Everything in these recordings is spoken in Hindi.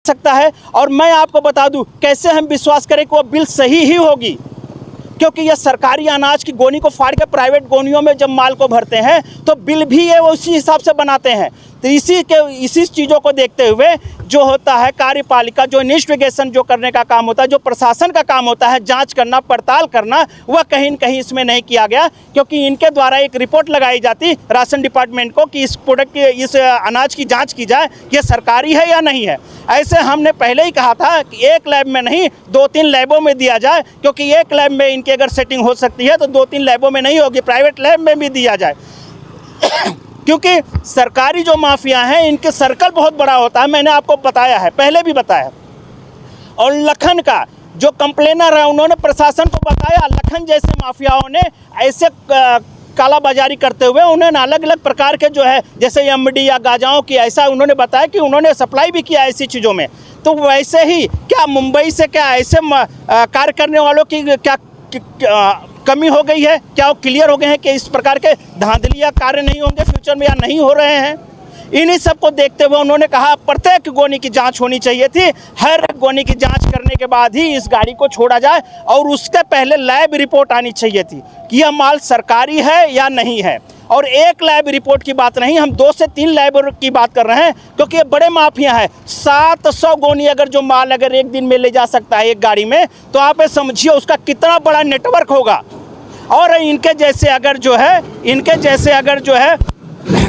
सकता है। और मैं आपको बता दूं, कैसे हम विश्वास करें कि वो बिल सही ही होगी, क्योंकि ये सरकारी अनाज की गोनी को फाड़ के प्राइवेट गोनियों में जब माल को भरते हैं तो बिल भी ये उसी हिसाब से बनाते हैं। तो इसी चीज़ों को देखते हुए जो होता है कार्यपालिका, जो इन्वेस्टिगेशन जो करने का काम होता है, जो प्रशासन का काम होता है जांच करना, पड़ताल करना, वह कहीं न कहीं इसमें नहीं किया गया। क्योंकि इनके द्वारा एक रिपोर्ट लगाई जाती राशन डिपार्टमेंट को कि इस प्रोडक्ट की, इस अनाज की जाँच की जाए कि ये सरकारी है या नहीं है। ऐसे हमने पहले ही कहा था कि एक लैब में नहीं 2-3 लैबों में दिया जाए, क्योंकि एक लैब में इनकी अगर सेटिंग हो सकती है तो 2-3 लैबों में नहीं होगी, प्राइवेट लैब में भी दिया जाए। क्योंकि सरकारी जो माफिया हैं इनके सर्कल बहुत बड़ा होता है, मैंने आपको बताया है, पहले भी बताया। और लखन का जो कंप्लेनर है उन्होंने प्रशासन को बताया, लखन जैसे माफियाओं ने ऐसे कालाबाजारी करते हुए उन्होंने अलग अलग प्रकार के जो है जैसे एमडी या गांजाओं की, ऐसा उन्होंने बताया कि उन्होंने सप्लाई भी किया ऐसी चीज़ों में। तो वैसे ही क्या मुंबई से क्या ऐसे कार्य करने वालों की क्या कमी हो गई है? क्या वो क्लियर हो गए हैं कि इस प्रकार के धांधलिया कार्य नहीं होंगे फ्यूचर में या नहीं हो रहे हैं? इन्हीं सब को देखते हुए उन्होंने कहा प्रत्येक गोनी की जांच होनी चाहिए थी। हर गोनी की जांच करने के बाद ही इस गाड़ी को छोड़ा जाए और उसके पहले लैब रिपोर्ट आनी चाहिए थी कि यह माल सरकारी है या नहीं है। और एक लैब रिपोर्ट की बात नहीं, हम 2 से 3 लैब की बात कर रहे हैं, क्योंकि ये बड़े माफिया हैं। 700 गोनी अगर जो माल अगर एक दिन में ले जा सकता है एक गाड़ी में, तो आप ये समझिए उसका कितना बड़ा नेटवर्क होगा। और इनके जैसे अगर जो है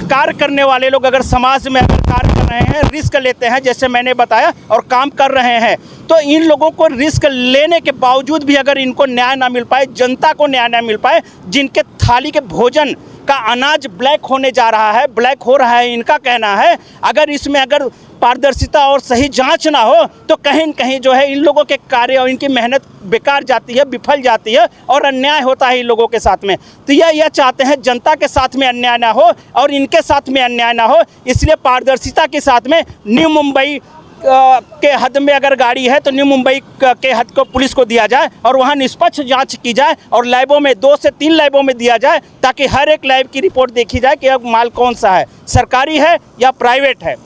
कार्य करने वाले लोग अगर समाज में अगर कार्य कर रहे हैं, रिस्क लेते हैं जैसे मैंने बताया और काम कर रहे हैं, तो इन लोगों को रिस्क लेने के बावजूद भी अगर इनको न्याय ना मिल पाए, जनता को न्याय ना मिल पाए, जिनके थाली के भोजन का अनाज ब्लैक होने जा रहा है, ब्लैक हो रहा है, इनका कहना है अगर इसमें अगर पारदर्शिता और सही जांच ना हो तो कहीं न कहीं जो है इन लोगों के कार्य और इनकी मेहनत बेकार जाती है, विफल जाती है और अन्याय होता है इन लोगों के साथ में। तो यह चाहते हैं जनता के साथ में अन्याय ना हो और इनके साथ में अन्याय ना हो, इसलिए पारदर्शिता के साथ में न्यू मुंबई के हद में अगर गाड़ी है तो न्यू मुंबई के हद को पुलिस को दिया जाए और वहाँ निष्पक्ष जांच की जाए और लैबों में 2 से 3 लैबों में दिया जाए, ताकि हर एक लैब की रिपोर्ट देखी जाए कि अब माल कौन सा है, सरकारी है या प्राइवेट है।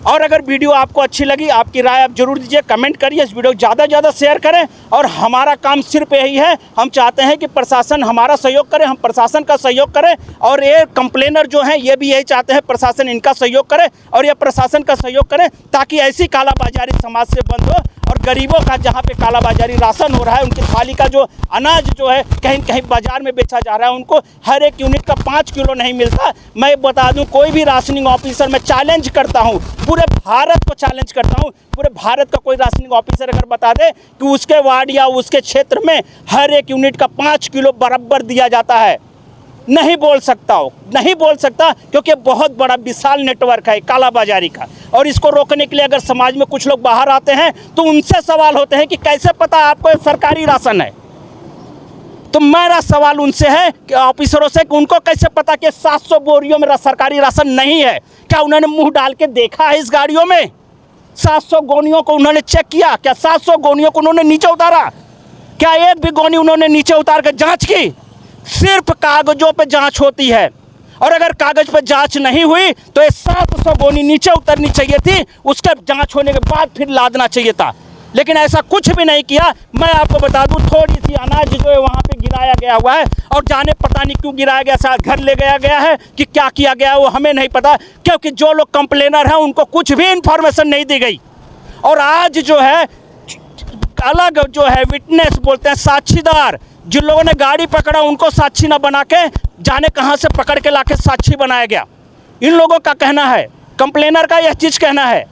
और अगर वीडियो आपको अच्छी लगी, आपकी राय आप जरूर दीजिए, कमेंट करिए, इस वीडियो को ज़्यादा से ज़्यादा शेयर करें। और हमारा काम सिर्फ यही है, हम चाहते हैं कि प्रशासन हमारा सहयोग करे, हम प्रशासन का सहयोग करें। और ये कंप्लेनर जो हैं ये भी यही चाहते हैं प्रशासन इनका सहयोग करे और ये प्रशासन का सहयोग करें, ताकि ऐसी कालाबाजारी समाज से बंद हो और गरीबों का जहाँ पे कालाबाजारी राशन हो रहा है, उनकी थाली का जो अनाज जो है कहीं कहीं बाजार में बेचा जा रहा है, उनको हर एक यूनिट का 5 किलो नहीं मिलता। मैं बता दूं, कोई भी राशनिंग ऑफिसर, मैं चैलेंज करता हूं, पूरे भारत को चैलेंज करता हूं, पूरे भारत का कोई राशनिंग ऑफिसर अगर बता दे कि उसके वार्ड या उसके क्षेत्र में हर एक यूनिट का 5 किलो बराबर दिया जाता है, नहीं बोल सकता, क्योंकि बहुत बड़ा विशाल नेटवर्क है कालाबाजारी का। और इसको रोकने के लिए अगर समाज में कुछ लोग बाहर आते हैं तो उनसे सवाल होते हैं कि कैसे पता आपको ये सरकारी राशन है। तो मेरा सवाल उनसे है कि ऑफिसरों से कि उनको कैसे पता कि 700 बोरियों में सरकारी राशन नहीं है? क्या उन्होंने मुंह डाल के देखा है इस गाड़ियों में? 700 गोनियों को उन्होंने चेक किया? क्या 700 गोनियों को उन्होंने नीचे उतारा? क्या एक भी गोनी उन्होंने नीचे उतार कर जाँच की? सिर्फ कागजों पे जांच होती है, और अगर कागज पे जांच नहीं हुई तो ये 700 गोनी नीचे उतरनी चाहिए थी, उसके जांच होने के बाद फिर लादना चाहिए था, लेकिन ऐसा कुछ भी नहीं किया। मैं आपको बता दूं, थोड़ी सी अनाज जो है वहाँ पे गिराया गया हुआ है और जाने पता नहीं क्यों गिराया गया, शायद घर ले गया है कि क्या किया गया वो हमें नहीं पता, क्योंकि जो लोग कंप्लेनर हैं उनको कुछ भी इंफॉर्मेशन नहीं दी गई। और आज जो है अलग जो है विटनेस बोलते हैं, साक्षीदार, जिन लोगों ने गाड़ी पकड़ा उनको साक्षी न बना के जाने कहाँ से पकड़ के लाके साक्षी बनाया गया। इन लोगों का कहना है, कंप्लेनर का यह चीज़ कहना है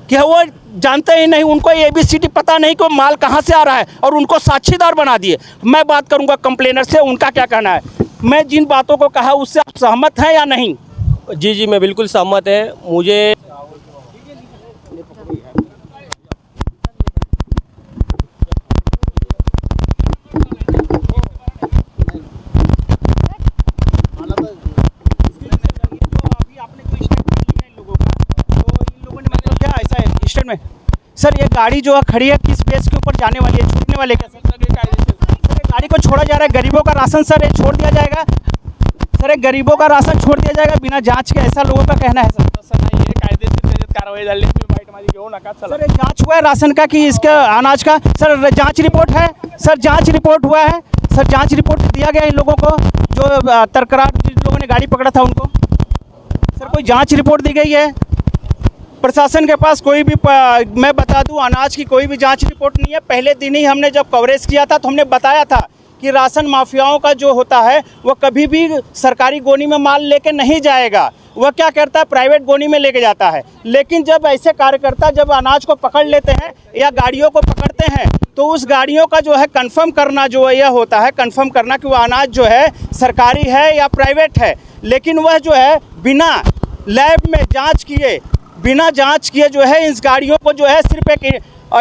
कि वो जानते ही नहीं, उनको ABCD पता नहीं कि वो माल कहाँ से आ रहा है और उनको साक्षीदार बना दिए। मैं बात करूँगा कंप्लेनर से, उनका क्या कहना है। मैं जिन बातों को कहा उससे आप सहमत हैं या नहीं? जी, मैं बिल्कुल सहमत है। मुझे सर ये गाड़ी जो है खड़ी है किस बेस के ऊपर जाने वाली है, छूटने वाले क्या सर? गाड़ी को छोड़ा जा रहा है, गरीबों का राशन सर ये छोड़ दिया जाएगा? सर ये गरीबों का राशन छोड़ दिया जाएगा बिना जांच के, ऐसा लोगों का कहना है सर। तसं नाही आहे, कायदेशीर त्याच्यात कारवाई झाली तुम्ही बाईट माझी घेऊ नका चला सर जांच हुआ है राशन का कि इसका अनाज का सर जांच रिपोर्ट है सर जांच रिपोर्ट हुआ है सर जांच रिपोर्ट दिया गया इन लोगों को जो तकरार जिन लोगों ने गाड़ी पकड़ा था उनको सर कोई जांच रिपोर्ट दी गई है प्रशासन के पास कोई भी मैं बता दूं अनाज की कोई भी जांच रिपोर्ट नहीं है। पहले दिन ही हमने जब कवरेज किया था तो हमने बताया था कि राशन माफियाओं का जो होता है वो कभी भी सरकारी गोनी में माल लेके नहीं जाएगा, वह क्या करता है प्राइवेट गोनी में लेके जाता है। लेकिन जब ऐसे कार्यकर्ता जब अनाज को पकड़ लेते हैं या गाड़ियों को पकड़ते हैं तो उस गाड़ियों का जो है कंफर्म करना जो है यह होता है कंफर्म करना कि वह अनाज जो है सरकारी है या प्राइवेट है। लेकिन वह जो है बिना लैब में जाँच किए बिना जांच किए जो है इस गाड़ियों को जो है सिर्फ एक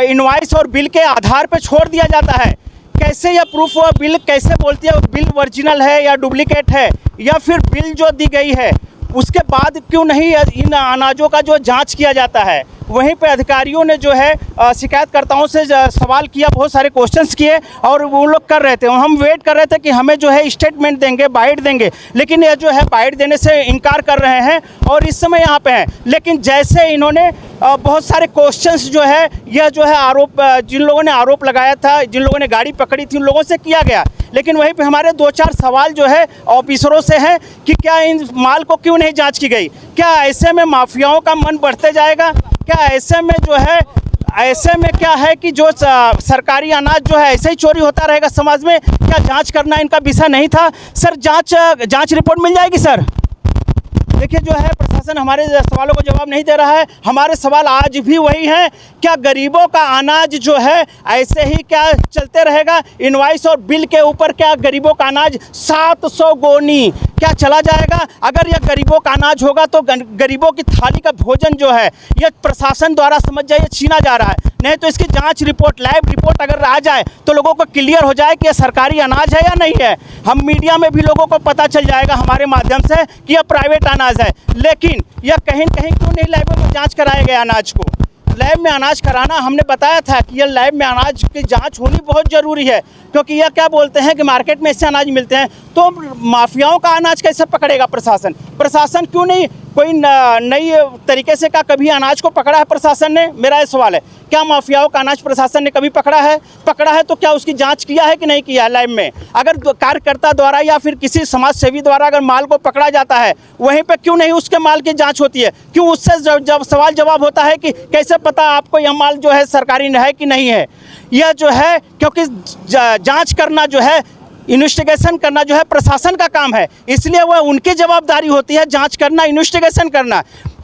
इनवॉइस और बिल के आधार पर छोड़ दिया जाता है। कैसे यह प्रूफ हुआ बिल कैसे बोलती है बिल ओरिजिनल है या डुप्लीकेट है या फिर बिल जो दी गई है उसके बाद क्यों नहीं इन अनाजों का जो जांच किया जाता है। वहीं पे अधिकारियों ने जो है शिकायतकर्ताओं से सवाल किया, बहुत सारे क्वेश्चंस किए और वो लोग कर रहे थे और हम वेट कर रहे थे कि हमें जो है स्टेटमेंट देंगे बाइट देंगे, लेकिन ये जो है बाइट देने से इनकार कर रहे हैं और इस समय यहाँ पे हैं। लेकिन जैसे इन्होंने बहुत सारे क्वेश्चंस जो है यह जो है आरोप जिन लोगों ने आरोप लगाया था जिन लोगों ने गाड़ी पकड़ी थी उन लोगों से किया गया। लेकिन वहीं पे हमारे 2-4 सवाल जो है ऑफिसरों से हैं कि क्या इन माल को क्यों नहीं जांच की गई, क्या ऐसे में माफियाओं का मन बढ़ते जाएगा, क्या ऐसे में जो है ऐसे में क्या है कि जो सरकारी अनाज जो है ऐसे ही चोरी होता रहेगा समाज में, क्या जांच करना इनका विषय नहीं था। सर जांच रिपोर्ट मिल जाएगी सर। देखिए जो है प्रशासन हमारे सवालों को जवाब नहीं दे रहा है। हमारे सवाल आज भी वही हैं, क्या गरीबों का अनाज जो है ऐसे ही क्या चलते रहेगा इनवॉइस और बिल के ऊपर, क्या गरीबों का अनाज 700 गोनी क्या चला जाएगा। अगर यह गरीबों का अनाज होगा तो गरीबों की थाली का भोजन जो है यह प्रशासन द्वारा समझ जाइए छीना जा रहा है। नहीं तो इसकी जांच रिपोर्ट लैब रिपोर्ट अगर आ जाए तो लोगों को क्लियर हो जाए कि यह सरकारी अनाज है या नहीं है। हम मीडिया में भी लोगों को पता चल जाएगा हमारे माध्यम से कि यह प्राइवेट अनाज है। लेकिन यह कहीं कहीं क्यों नहीं लैबों में जांच कराया गया अनाज को। लैब में अनाज कराना हमने बताया था कि यह लैब में अनाज की जांच होनी बहुत ज़रूरी है, क्योंकि यह क्या बोलते हैं कि मार्केट में ऐसे अनाज मिलते हैं तो माफियाओं का अनाज कैसे पकड़ेगा प्रशासन। प्रशासन क्यों नहीं कोई नई तरीके से का कभी अनाज को पकड़ा है प्रशासन ने। मेरा ये सवाल है, क्या माफियाओं का अनाज प्रशासन ने कभी पकड़ा है तो क्या उसकी जांच किया है कि नहीं किया है लैब में। अगर कार्यकर्ता द्वारा या फिर किसी समाज सेवी द्वारा अगर माल को पकड़ा जाता है वहीं पे क्यों नहीं उसके माल की जांच होती है। क्यों उससे जब सवाल जवाब होता है कि कैसे पता आपको यह माल जो है सरकारी है कि नहीं है। यह जो है क्योंकि जांच करना जो है इन्वेस्टिगेशन करना जो है प्रशासन का काम है, इसलिए वह उनकी जवाबदारी होती है जांच करना इन्वेस्टिगेशन करना।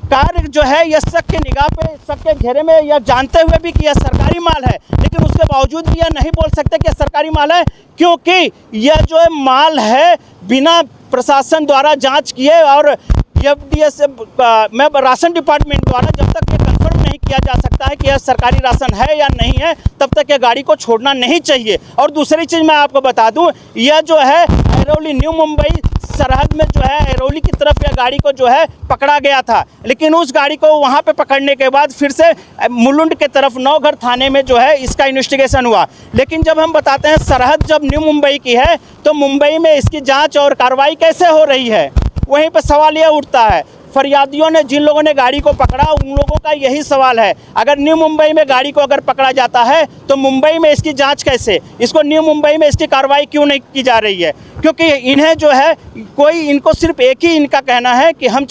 कार्य जो है यह सबके निगाह पे सबके घेरे में यह जानते हुए भी कि यह सरकारी माल है, लेकिन उसके बावजूद भी यह नहीं बोल सकते कि यह सरकारी माल है, क्योंकि यह जो है माल है बिना प्रशासन द्वारा जांच किए और एफडीएस में राशन डिपार्टमेंट द्वारा जब तक ये कंफर्म नहीं किया जा सकता है कि यह सरकारी राशन है या नहीं है तब तक यह गाड़ी को छोड़ना नहीं चाहिए। और दूसरी चीज़ मैं आपको बता दूं, यह जो है ऐरोली न्यू मुंबई सरहद में जो है ऐरोली की तरफ यह गाड़ी को जो है पकड़ा गया था, लेकिन उस गाड़ी को वहां पे पकड़ने के बाद फिर से मुलुंड के तरफ नौघर थाने में जो है इसका इन्वेस्टिगेशन हुआ। लेकिन जब हम बताते हैं सरहद जब न्यू मुंबई की है तो मुंबई में इसकी जांच और कार्रवाई कैसे हो रही है, वहीं पर सवाल यह उठता है। फरियादियों ने जिन लोगों ने गाड़ी को पकड़ा उन लोगों का यही सवाल है, अगर न्यू मुंबई में गाड़ी को अगर पकड़ा जाता है तो मुंबई में इसकी जांच कैसे, इसको न्यू मुंबई में इसकी कार्रवाई क्यों नहीं की जा रही है। क्योंकि इन्हें जो है कोई इनको सिर्फ एक ही इनका कहना है कि हम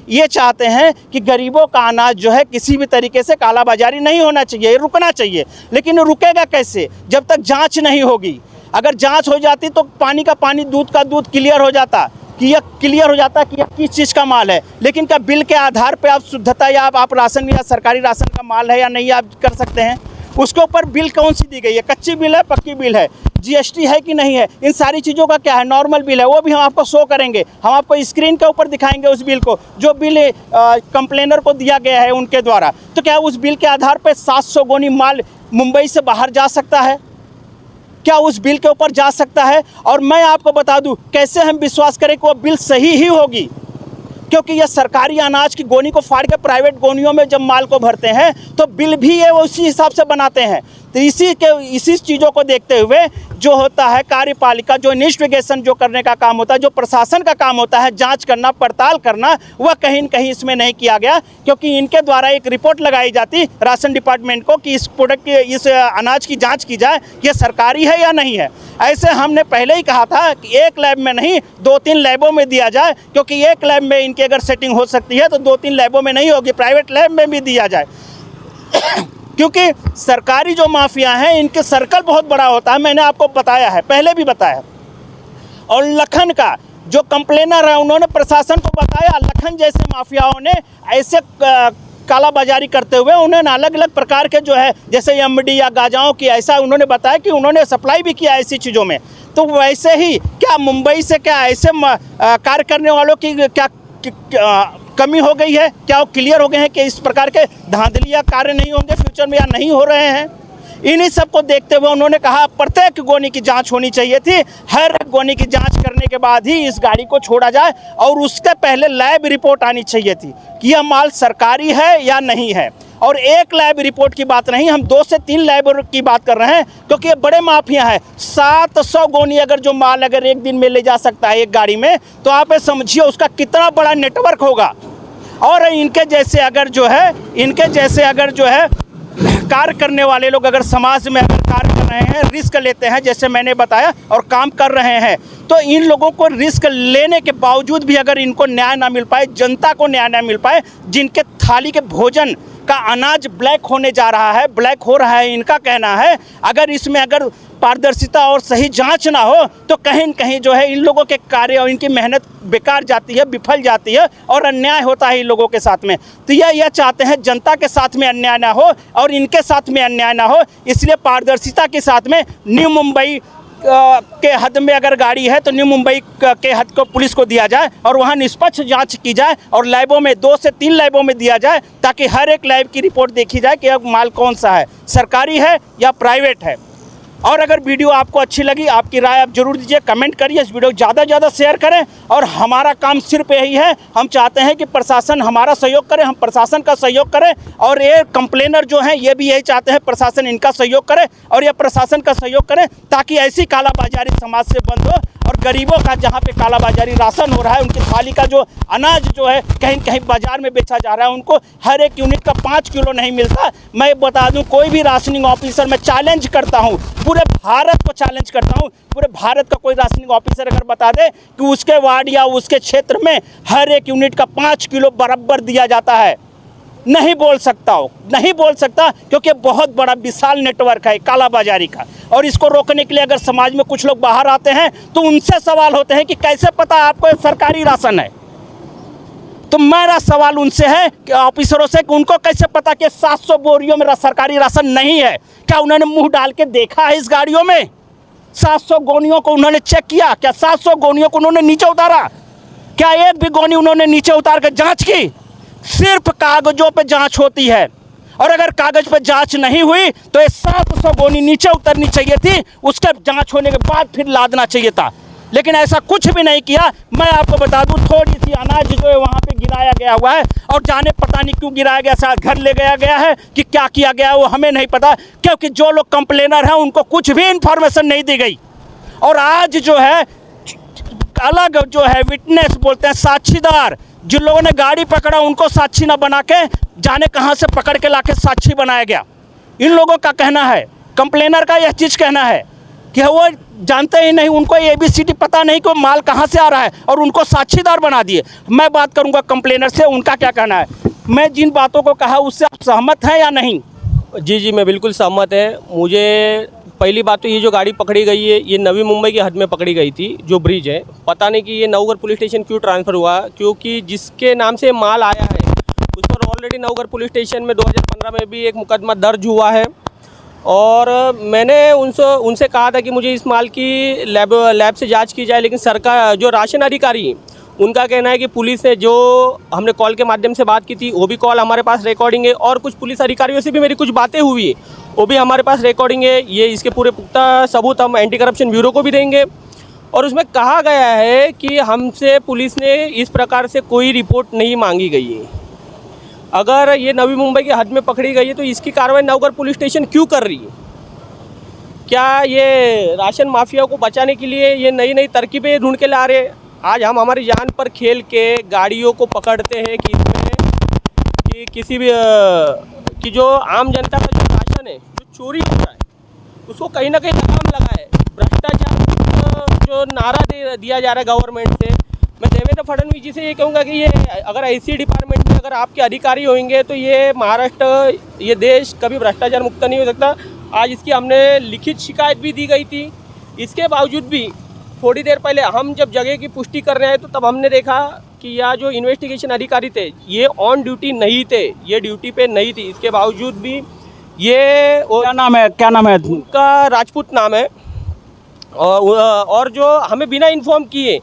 ये चाहते हैं कि गरीबों का अनाज जो है किसी भी तरीके से कालाबाजारी नहीं होना चाहिए, रुकना चाहिए। लेकिन रुकेगा कैसे जब तक जाँच नहीं होगी। अगर जाँच हो जाती तो पानी का पानी दूध का दूध क्लियर हो जाता कि यह कि यह किस चीज़ का माल है। लेकिन क्या बिल के आधार पे आप शुद्धता या आप राशन या सरकारी राशन का माल है या नहीं आप कर सकते हैं। उसके ऊपर बिल कौन सी दी गई है, कच्ची बिल है पक्की बिल है, जीएसटी है कि नहीं है, इन सारी चीज़ों का क्या है, नॉर्मल बिल है, वो भी हम आपको शो करेंगे। हम आपको स्क्रीन के ऊपर दिखाएंगे उस बिल को जो बिल कंप्लेनर को दिया गया है उनके द्वारा। तो क्या उस बिल के आधार पर 700 गोनी माल मुंबई से बाहर जा सकता है, क्या उस बिल के ऊपर जा सकता है। और मैं आपको बता दूं कैसे हम विश्वास करें कि वो बिल सही ही होगी, क्योंकि यह सरकारी अनाज की गोनी को फाड़ के प्राइवेट गोनियों में जब माल को भरते हैं तो बिल भी ये उसी हिसाब से बनाते हैं। तो इसी चीज़ों को देखते हुए जो होता है कार्यपालिका, जो इन्वेस्टिगेशन जो करने का काम होता है, जो प्रशासन का काम होता है जांच करना, पड़ताल करना, वह कहीं न कहीं इसमें नहीं किया गया। क्योंकि इनके द्वारा एक रिपोर्ट लगाई जाती राशन डिपार्टमेंट को कि इस प्रोडक्ट की, इस अनाज की जांच की जाए कि ये सरकारी है या नहीं है। ऐसे हमने पहले ही कहा था कि एक लैब में नहीं 2-3 लैबों में दिया जाए, क्योंकि एक लैब में इनकी अगर सेटिंग हो सकती है तो 2-3 लैबों में नहीं होगी, प्राइवेट लैब में भी दिया जाए। क्योंकि सरकारी जो माफिया हैं इनके सर्कल बहुत बड़ा होता है, मैंने आपको बताया है, पहले भी बताया। और लखन का जो कंप्लेनर है उन्होंने प्रशासन को बताया, लखन जैसे माफियाओं ने ऐसे कालाबाजारी करते हुए उन्होंने अलग अलग प्रकार के जो है जैसे एमडी या गांजाओं की, ऐसा उन्होंने बताया कि उन्होंने सप्लाई भी किया ऐसी चीज़ों में। तो वैसे ही क्या मुंबई से क्या ऐसे कार्य करने वालों की क्या कमी हो गई है? क्या वो क्लियर हो गए हैं कि इस प्रकार के धांधलिया कार्य नहीं होंगे फ्यूचर में या नहीं हो रहे हैं? इन्हीं सब को देखते हुए उन्होंने कहा प्रत्येक गोनी की जांच होनी चाहिए थी। हर गोनी की जांच करने के बाद ही इस गाड़ी को छोड़ा जाए और उसके पहले लैब रिपोर्ट आनी चाहिए थी कि यह माल सरकारी है या नहीं है। और एक लैब रिपोर्ट की बात नहीं, हम 2 से 3 लैब की बात कर रहे हैं, क्योंकि ये बड़े माफिया हैं। 700 गोनी अगर जो माल अगर एक दिन में ले जा सकता है एक गाड़ी में, तो आप ये समझिए उसका कितना बड़ा नेटवर्क होगा। और इनके जैसे अगर जो है कार्य करने वाले लोग अगर समाज में अगर कार्य कर रहे हैं, रिस्क लेते हैं जैसे मैंने बताया और काम कर रहे हैं, तो इन लोगों को रिस्क लेने के बावजूद भी अगर इनको न्याय ना मिल पाए, जनता को न्याय ना मिल पाए, जिनके थाली के भोजन का अनाज ब्लैक होने जा रहा है, ब्लैक हो रहा है, इनका कहना है अगर इसमें अगर पारदर्शिता और सही जांच ना हो तो कहीं न कहीं जो है इन लोगों के कार्य और इनकी मेहनत बेकार जाती है, विफल जाती है और अन्याय होता है इन लोगों के साथ में। तो यह चाहते हैं जनता के साथ में अन्याय ना हो और इनके साथ में अन्याय ना हो, इसलिए पारदर्शिता के साथ में न्यू मुंबई के हद में अगर गाड़ी है तो न्यू मुंबई के हद को पुलिस को दिया जाए और वहाँ निष्पक्ष जांच की जाए और लैबों में 2 से 3 लैबों में दिया जाए, ताकि हर एक लैब की रिपोर्ट देखी जाए कि अब माल कौन सा है, सरकारी है या प्राइवेट है। और अगर वीडियो आपको अच्छी लगी, आपकी राय आप जरूर दीजिए, कमेंट करिए, इस वीडियो को ज़्यादा से ज़्यादा शेयर करें। और हमारा काम सिर्फ यही है, हम चाहते हैं कि प्रशासन हमारा सहयोग करे, हम प्रशासन का सहयोग करें, और ये कंप्लेनर जो हैं ये भी यही चाहते हैं प्रशासन इनका सहयोग करे और ये प्रशासन का सहयोग करें, ताकि ऐसी कालाबाजारी समाज से बंद हो और गरीबों का जहाँ पे कालाबाजारी राशन हो रहा है, उनकी थाली का जो अनाज जो है कहीं कहीं बाजार में बेचा जा रहा है, उनको हर एक यूनिट का 5 किलो नहीं मिलता। मैं बता दूं, कोई भी राशनिंग ऑफिसर मैं चैलेंज करता हूं, पूरे भारत को चैलेंज करता हूं, पूरे भारत का कोई राशनिंग ऑफिसर अगर बता दे कि उसके वार्ड या उसके क्षेत्र में हर एक यूनिट का 5 किलो बराबर दिया जाता है, नहीं बोल सकता, क्योंकि बहुत बड़ा विशाल नेटवर्क है कालाबाजारी का। और इसको रोकने के लिए अगर समाज में कुछ लोग बाहर आते हैं तो उनसे सवाल होते हैं कि कैसे पता आपको ये सरकारी राशन है। तो मेरा सवाल उनसे है कि ऑफिसरों से कि उनको कैसे पता कि 700 बोरियों में सरकारी राशन नहीं है? क्या उन्होंने मुंह डाल के देखा है इस गाड़ियों में? 700 गोनियों को उन्होंने चेक किया? क्या 700 गोनियों को उन्होंने नीचे उतारा? क्या एक भी गोनी उन्होंने नीचे उतार कर जांच की? सिर्फ कागजों पे जांच होती है, और अगर कागज पे जांच नहीं हुई तो ये 700 गोनी नीचे उतरनी चाहिए थी, उसके जांच होने के बाद फिर लादना चाहिए था, लेकिन ऐसा कुछ भी नहीं किया। मैं आपको बता दूं, थोड़ी सी अनाज जो है वहाँ पे गिराया गया हुआ है, और जाने पता नहीं क्यों गिराया गया, शायद घर ले गया है कि क्या किया गया वो हमें नहीं पता, क्योंकि जो लोग कंप्लेनर हैं उनको कुछ भी इन्फॉर्मेशन नहीं दी गई। और आज जो है अलग जो है विटनेस बोलते हैं, साक्षीदार, जिन लोगों ने गाड़ी पकड़ा उनको साक्षी न बना के जाने कहाँ से पकड़ के लाके साक्षी बनाया गया। इन लोगों का कहना है, कंप्लेनर का यह चीज़ कहना है कि वो जानते ही नहीं, उनको ABCD पता नहीं कि माल कहाँ से आ रहा है, और उनको साक्षीदार बना दिए। मैं बात करूँगा कंप्लेनर से, उनका क्या कहना है। मैं जिन बातों को कहा उससे आप सहमत हैं या नहीं? जी मैं बिल्कुल सहमत है। मुझे पहली बात तो ये जो गाड़ी पकड़ी गई है ये नवी मुंबई के हद में पकड़ी गई थी, जो ब्रिज है। पता नहीं कि ये नवगढ़ पुलिस स्टेशन क्यों ट्रांसफ़र हुआ, क्योंकि जिसके नाम से माल आया है उस पर ऑलरेडी नवगढ़ पुलिस स्टेशन में 2015 में भी एक मुकदमा दर्ज हुआ है। और मैंने उनसे कहा था कि मुझे इस माल की लैब से जांच की जाए, लेकिन सरकार जो राशन अधिकारी उनका कहना है कि पुलिस ने, जो हमने कॉल के माध्यम से बात की थी वो भी कॉल हमारे पास रिकॉर्डिंग है, और कुछ पुलिस अधिकारियों से भी मेरी कुछ बातें हुई वो भी हमारे पास रिकॉर्डिंग है। ये इसके पूरे पुख्ता सबूत हम एंटी करप्शन ब्यूरो को भी देंगे। और उसमें कहा गया है कि हमसे पुलिस ने इस प्रकार से कोई रिपोर्ट नहीं मांगी गई है। अगर ये नवी मुंबई के हद में पकड़ी गई है तो इसकी कार्रवाई नवगढ़ पुलिस स्टेशन क्यों कर रही है? क्या ये राशन माफिया को बचाने के लिए ये नई नई तरकीबें ढूंढ के ला रहे? आज हम हमारी जान पर खेल के गाड़ियों को पकड़ते हैं कि इसमें कि किसी भी कि जो आम जनता का जो राशन है जो चोरी हो रहा है उसको कहीं ना कहीं लगाम लगा है। भ्रष्टाचार जो नारा दिया जा रहा है गवर्नमेंट से, मैं देवेंद्र फडणवीस जी से ये कहूँगा कि ये अगर ऐसी डिपार्टमेंट में अगर आपके अधिकारी होंगे तो ये महाराष्ट्र, ये देश कभी भ्रष्टाचार मुक्त नहीं हो सकता। आज इसकी हमने लिखित शिकायत भी दी गई थी। इसके बावजूद भी थोड़ी देर पहले हम जब जगह की पुष्टि कर रहे हैं तो तब हमने देखा कि यह जो इन्वेस्टिगेशन अधिकारी थे ये ऑन ड्यूटी नहीं थे, ये ड्यूटी पे नहीं थी। इसके बावजूद भी ये क्या नाम है उनका राजपूत नाम है और जो हमें बिना इन्फॉर्म किए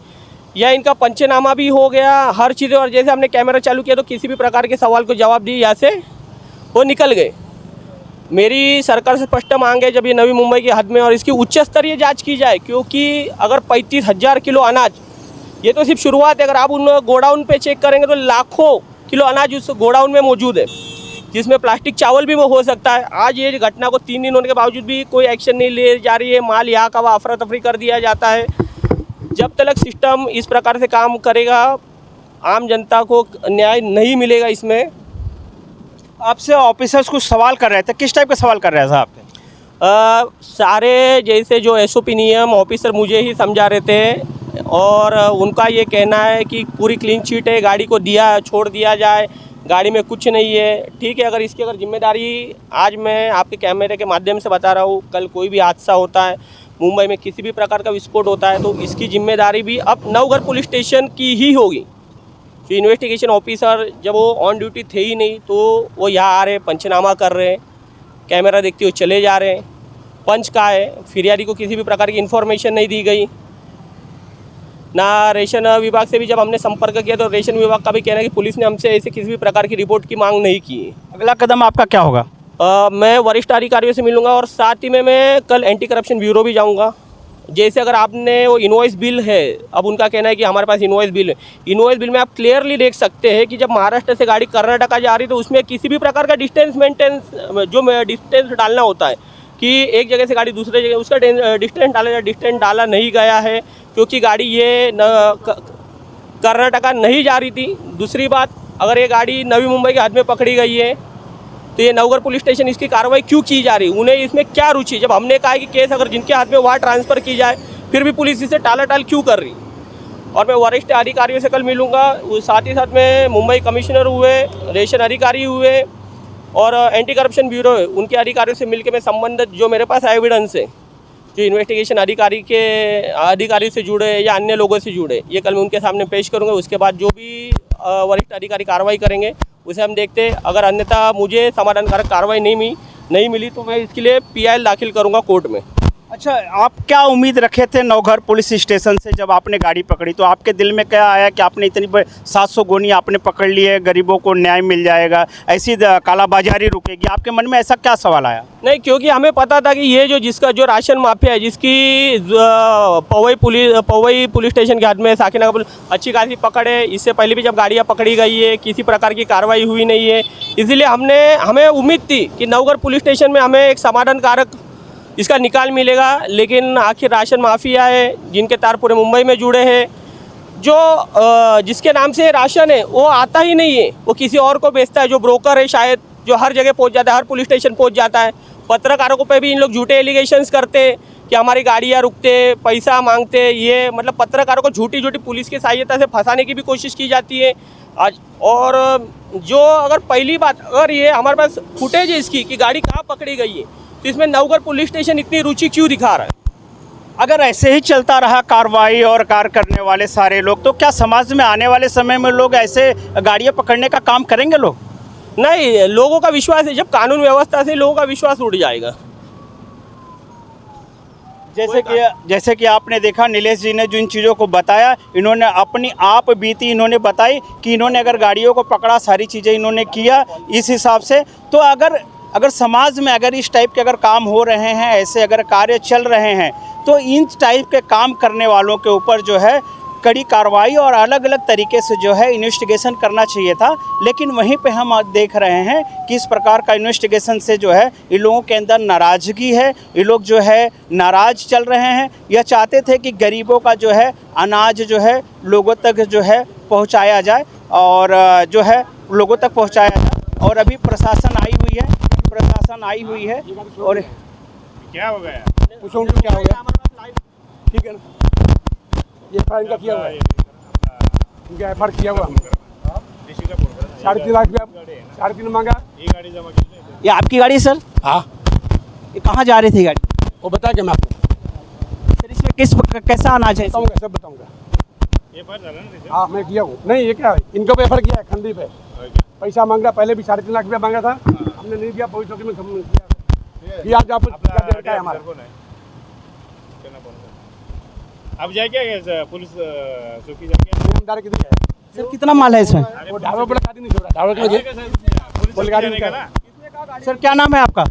या इनका पंचनामा भी हो गया हर चीज़ें, और जैसे हमने कैमरा चालू किया तो किसी भी प्रकार के सवाल को जवाब दिए यहाँ से वो निकल गए। मेरी सरकार से स्पष्ट मांग है जब ये नवी मुंबई की हद में और इसकी उच्च स्तरीय जांच की जाए, क्योंकि अगर 35,000 किलो अनाज, ये तो सिर्फ शुरुआत है, अगर आप उन गोडाउन पे चेक करेंगे तो लाखों किलो अनाज उस गोडाउन में मौजूद है जिसमें प्लास्टिक चावल भी वो हो सकता है। आज ये घटना को 3 दिन होने के बावजूद भी कोई एक्शन नहीं ले जा रही है, माल यहाँ का वहाँ अफरा तफरी कर दिया जाता है। जब तक सिस्टम इस प्रकार से काम करेगा आम जनता को न्याय नहीं मिलेगा। इसमें आपसे ऑफिसर्स कुछ सवाल कर रहे थे, किस टाइप के सवाल कर रहे थे आपके? सारे जैसे जो एसओपी नियम ऑफिसर मुझे ही समझा रहे थे और उनका ये कहना है कि पूरी क्लीन चिट है, गाड़ी को छोड़ दिया जाए, गाड़ी में कुछ नहीं है। ठीक है, अगर इसकी जिम्मेदारी, आज मैं आपके कैमरे के माध्यम से बता रहा हूँ, कल कोई भी हादसा होता है, मुंबई में किसी भी प्रकार का विस्फोट होता है तो इसकी जिम्मेदारी भी अब नवघर पुलिस स्टेशन की ही होगी। जो इन्वेस्टिगेशन ऑफिसर जब वो ऑन ड्यूटी थे ही नहीं तो वो यहाँ आ रहे, पंचनामा कर रहे हैं, कैमरा देखते हुए चले जा रहे हैं। पंच का है, फिरियादी को किसी भी प्रकार की इन्फॉर्मेशन नहीं दी गई। ना रेशन विभाग से भी जब हमने संपर्क किया तो रेशन विभाग का भी कहना है कि पुलिस ने हमसे ऐसे किसी भी प्रकार की रिपोर्ट की मांग नहीं की। अगला कदम आपका क्या होगा? मैं वरिष्ठ अधिकारियों से मिलूंगा और साथ ही में मैं कल एंटी करप्शन ब्यूरो भी जाऊंगा। जैसे अगर आपने वो इनवॉइस बिल है, अब उनका कहना है कि हमारे पास इनवॉइस बिल है, इनवॉइस बिल में आप क्लियरली देख सकते हैं कि जब महाराष्ट्र से गाड़ी कर्नाटका जा रही तो उसमें किसी भी प्रकार का डिस्टेंस मेंटेनेंस, जो डिस्टेंस डालना होता है कि एक जगह से गाड़ी दूसरे जगह, उसका डिस्टेंस डाला नहीं गया है, क्योंकि गाड़ी ये कर्नाटका नहीं जा रही थी। दूसरी बात, अगर ये गाड़ी नवी मुंबई के हद में पकड़ी गई है तो ये नवघर पुलिस स्टेशन इसकी कार्रवाई क्यों की जा रही, उन्हें इसमें क्या रुचि? जब हमने कहा कि केस अगर जिनके हाथ में वहाँ ट्रांसफ़र की जाए फिर भी पुलिस इसे टालाटाल क्यों कर रही। और मैं वरिष्ठ अधिकारियों से कल मिलूंगा, साथ ही साथ में मुंबई कमिश्नर हुए, रेशन अधिकारी हुए और एंटी करप्शन ब्यूरो है, उनके अधिकारियों से मिलकर मैं संबंधित जो मेरे पास एविडेंस है, जो इन्वेस्टिगेशन अधिकारी से जुड़े या अन्य लोगों से जुड़े, ये कल मैं उनके सामने पेश करूँगा। उसके बाद जो भी वरिष्ठ अधिकारी कार्रवाई करेंगे उसे हम देखते हैं। अगर अन्यथा मुझे समाधानकारक कार्रवाई नहीं मिली तो मैं इसके लिए PIL दाखिल करूँगा कोर्ट में। अच्छा, आप क्या उम्मीद रखे थे नवघर पुलिस स्टेशन से जब आपने गाड़ी पकड़ी? तो आपके दिल में क्या आया कि आपने इतनी 700 गोनी आपने पकड़ ली है, गरीबों को न्याय मिल जाएगा, ऐसी कालाबाजारी रुकेगी? आपके मन में ऐसा क्या सवाल आया? नहीं, क्योंकि हमें पता था कि ये जो राशन माफिया है, जिसकी पवई पुलिस स्टेशन के हाथ में साकिना का अच्छी खासी पकड़ है, इससे पहले भी जब गाड़ियाँ पकड़ी गई है किसी प्रकार की कार्रवाई हुई नहीं है, इसलिए हमें उम्मीद थी कि नवघर पुलिस स्टेशन में हमें एक समाधानकारक इसका निकाल मिलेगा। लेकिन आखिर राशन माफिया है जिनके तार पूरे मुंबई में जुड़े हैं, जो जिसके नाम से राशन है वो आता ही नहीं है, वो किसी और को बेचता है, जो ब्रोकर है शायद, जो हर जगह पहुंच जाता है, हर पुलिस स्टेशन पहुंच जाता है। पत्रकारों पे भी इन लोग झूठे एलिगेशंस करते कि हमारी गाड़ियाँ रुकते, पैसा मांगते, ये मतलब पत्रकारों को झूठी पुलिस की सहायता से फंसाने की भी कोशिश की जाती है आज। और जो अगर पहली बात, अगर ये हमारे पास फुटेज है इसकी कि गाड़ी कहाँ पकड़ी गई है, तो इसमें नवघर पुलिस स्टेशन इतनी रुचि क्यों दिखा रहा है? अगर ऐसे ही चलता रहा कार्रवाई और कार्य करने वाले सारे लोग, तो क्या समाज में आने वाले समय में लोग ऐसे गाड़ियाँ पकड़ने का काम करेंगे? लोग नहीं, लोगों का विश्वास है, जब कानून व्यवस्था से लोगों का विश्वास उड़ जाएगा। जैसे कि आपने देखा, नीलेश जी ने जिन चीज़ों को बताया, इन्होंने अपनी आप बीती इन्होंने बताई कि इन्होंने अगर गाड़ियों को पकड़ा, सारी चीज़ें इन्होंने किया इस हिसाब से। तो अगर समाज में अगर इस टाइप के अगर काम हो रहे हैं, ऐसे अगर कार्य चल रहे हैं, तो इन टाइप के काम करने वालों के ऊपर जो है कड़ी कार्रवाई और अलग अलग तरीके से जो है इन्वेस्टिगेशन करना चाहिए था। लेकिन वहीं पे हम देख रहे हैं कि इस प्रकार का इन्वेस्टिगेशन से जो है इन लोगों के अंदर नाराज़गी है, ये लोग जो है नाराज़ चल रहे हैं। यह चाहते थे कि गरीबों का जो है अनाज जो है लोगों तक जो है पहुंचाया जाए और जो है लोगों तक पहुंचाया जाए। और अभी प्रशासन आई हुई है और क्या हो गया? पूछो उनको क्या हो गया। ठीक है ना, ये फाइन का किया हुआ है, इनका एफआईआर किया हुआ 3.5 लाख रुपया 3.5 मांगा। ये गाड़ी जमा की ये आपकी गाड़ी है सर? हाँ, ये कहाँ जा रही थी गाड़ी? वो बता के मैं आपको सर इसमें कैसा अनाज है? बताऊँगा, सब बताऊँगा। ये पर चला ना। हाँ मैं किया हूँ। नहीं ये क्या है, इनको पे एफआईआर किया है खंडी पे, पैसा मांग रहा। पहले भी 3.5 लाख रुपया मांगा था, हमने नहीं दिया। पुलिस चौकी में सबने किया कि आज आप क्या है हमारा। अब जाए क्या पुलिस चौकी जाके नियमदार किधर है? सर कितना माल है इसमें? वो ढाबा पर गाड़ी नहीं छोड़ रहा, ढाबा के पुलिस गाड़ी जाने का ना। सर क्या नाम है आपका?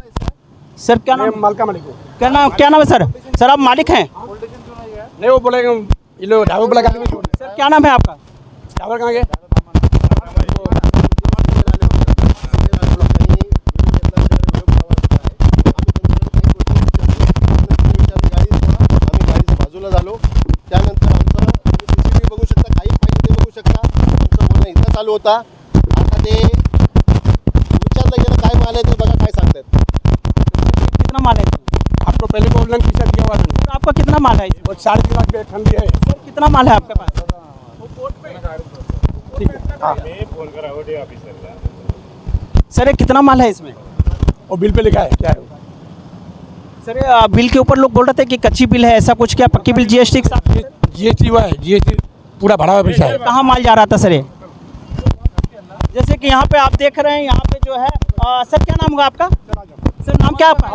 सर क्या नाम? माल का मालिक हूँ। क्या नाम है सर? सर आप मालिक हैं? नहीं वो बोलेगा ये लोग ढाबा पर गाड़ी नहीं छोड़ रहे। सर क्या नाम है आपका? ढाबा कहाँ गए? बाजूला झालो त्यानंतर आमचं तुम्ही बघू शकता, काही फाईल ते बघू शकता, आमचं बोलणं इथं चालू होता। आता ते विचारलं गेलं काय माल आहे ते बघा काय सांगतात। कितना माल है? आपको पहले को ऑनलाइन पैसा दिया हुआ था, सर आपका कितना माल है? वो 3.5 लाख रुपया खंडी है। सर कितना माल है आपके पास? ठीक है हाँ, मैं फोन करा होटे ऑफिसरला। सर ये कितना माल है इसमें? वो बिल पे लिखा है क्या है वो? सर ये बिल के ऊपर लोग बोल रहे थे कि कच्ची बिल है, ऐसा कुछ क्या पक्की बिल जीएसटी के साथ? जीएसटी हुआ है, जीएसटी पूरा भरा हुआ पैसा है। कहाँ माल जा रहा था सर ये? जैसे कि यहाँ पे आप देख रहे हैं, यहाँ पे जो है सर क्या नाम होगा आपका? सर नाम क्या आपका?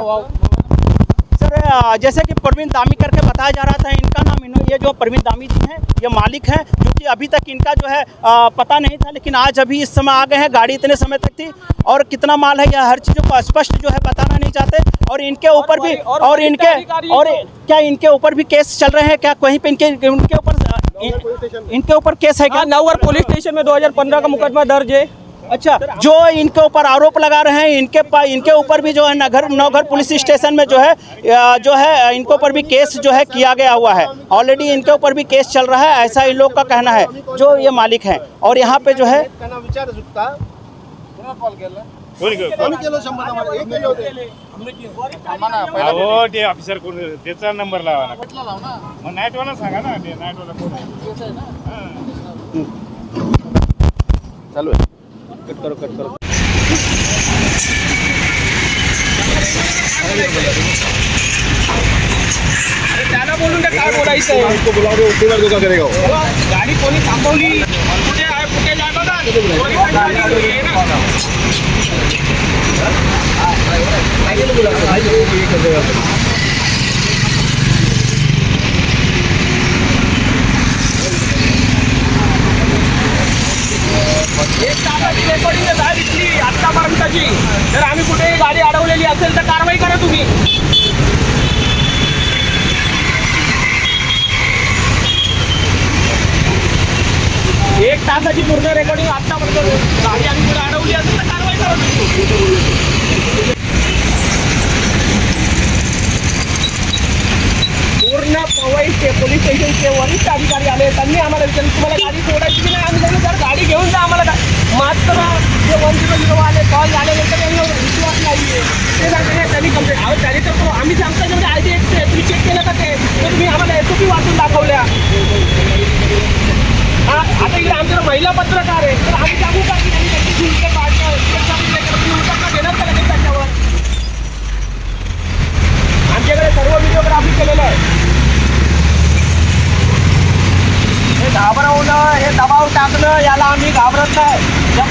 सर जैसे कि प्रवीण दामी करके बताया जा रहा था, इनका नाम ये जो प्रवीण दामी जी हैं ये मालिक हैं, जो कि अभी तक इनका जो है पता नहीं था, लेकिन आज अभी इस समय आ गए हैं। गाड़ी इतने समय तक थी और कितना माल है यह हर चीज़ों को स्पष्ट जो है बताना नहीं चाहते। और इनके ऊपर भी और क्या इनके ऊपर भी केस चल रहे हैं क्या? कहीं पे इनके ऊपर केस है क्या? नवगढ़ पुलिस स्टेशन में 2015 का मुकदमा दर्ज है। अच्छा, जो इनके ऊपर आरोप लगा रहे हैं इनके ऊपर भी जो है नवगढ़ पुलिस स्टेशन में जो है इनके ऊपर भी केस जो है किया गया हुआ है। ऑलरेडी इनके ऊपर भी केस चल रहा है, ऐसा इन लोग का कहना है जो ये मालिक हैं। और यहाँ पे जो है त्यांना विचार सुद्धा कॉल केला कोणी कोणी केलं 100 नंबर एक केले होते अहो ते ऑफिसर कोण त्याचा नंबर लावा ना। मग नाईटवाला सांगा ना, ते नाईटवाला कोण आहे? चालू आहे। कट करो त्याला बोलून द्या काय बोलायचं आहे। इसको बुलाओ रे, उसके बाद क्या करेगा? गाडी कोणी थांबवली, कुठे आहे कुठे जाय बघा। कोणी पण गाडी आहे ना। एक तासाची रेकॉर्डिंग आहे इथली आतापर्यंतची। जर आम्ही कुठेही गाडी अडवलेली असेल तर कारवाई करा तुम्ही। एक तासाची पूर्ण रेकॉर्डिंग आतापर्यंत गाडी आम्ही कुठे अडवली असेल तर कारवाई करा तुम्ही। पूर्ण पवई पोलीस स्टेशनचे वरिष्ठ अधिकारी आले, त्यांनी आम्हाला विचारलं तुम्हाला गाडी सोडायची की नाही? आम्ही बोललो सर गाडी घेऊन जा आम्हाला। मात्र जे 100 आले कॉल झाल्यानंतर त्यांना विश्वास नाही आहे, ते सांगते त्यांनी कंप्लेंट अहो त्यांनी तर आम्ही सांगतो म्हणजे आय डी एक्स तुम्ही चेक केलं का ते? तर तुम्ही आम्हाला SOP वाचून दाखवल्या। आता इकडे आमच्याकडे महिला पत्रकार आहे, तर आम्ही सांगू का की त्यांनी त्यांची शुल्क काढलं देणार का लगेच त्याच्यावर? आमच्याकडे सर्व व्हिडिओग्राफी केलेलं आहे। हे घाबरवणं, हे दबाव टाकणं, याला आम्ही घाबरत नाही। जर